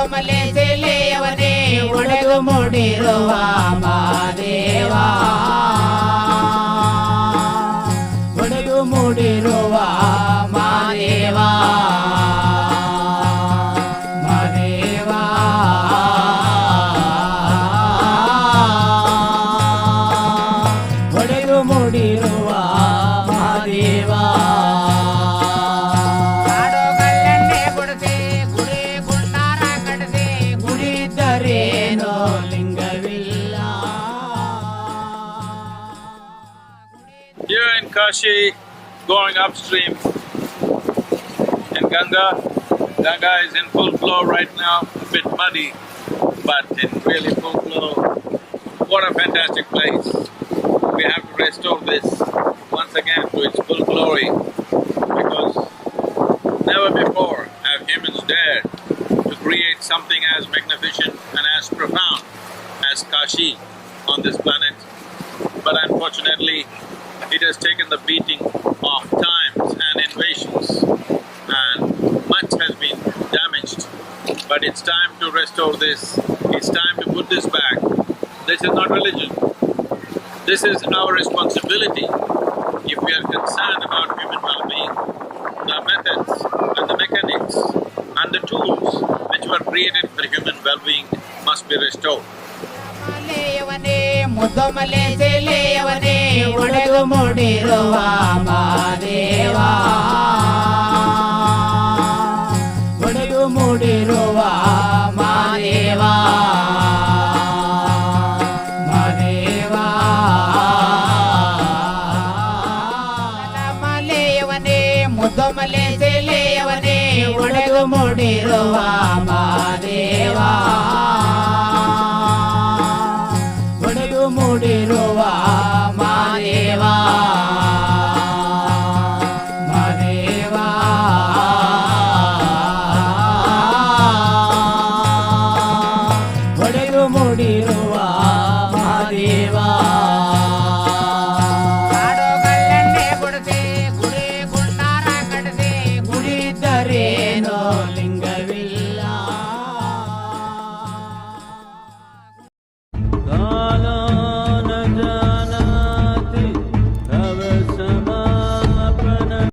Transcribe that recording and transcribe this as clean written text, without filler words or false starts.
ಮುದ್ದಮಲೆ ಸೆಲೆಯವನೇ ಒಡೆದು ಮೂಡಿರುವ ಮಾದೇವ ಒಡೆದು ಮೂಡಿರುವ ಮಾದೇವ ಮಾದೇವ ಒಡೆದು ಮೂಡಿರುವ ಮಾದೇವ ಕಾಡುಗಳನ್ನೇ ಕೊಡಿಸಿ ಗುಡಿ ಗುಂಡಾರ ಕಡಿಸಿ ಗುಡಿದ್ದರೇನೋ ಲಿಂಗವಿಲ್ಲ. Here in Kashi, going upstream in Ganga is in full flow right now, a bit muddy, but in really full flow. What a fantastic place. We have to restore this once again to its full glory, because never before have humans dared to create something as magnificent and as profound as Kashi on this planet. But unfortunately, it has taken the beating of times and invasions, and much has been damaged. But it's time to restore this, it's time to put this back. This is not religion. This is our responsibility. If we are concerned about human well-being, the methods and the mechanics and the tools which were created for human well-being must be restored. ಮುದ್ದಮಲೆ ಸೆಲೆಯವನೇ ಒಡೆದು ಮೂಡಿರುವ ಮಾದೇವ ಒಡೆದು ಮೂಡಿರುವ ಮಾದೇವ ಮಾದೇವ ಮಲೆಯವನೇ ಮುದ್ದಮಲೆ ಸೆಲೆಯವನೇ ಒಡೆದು ಮೂಡಿರುವ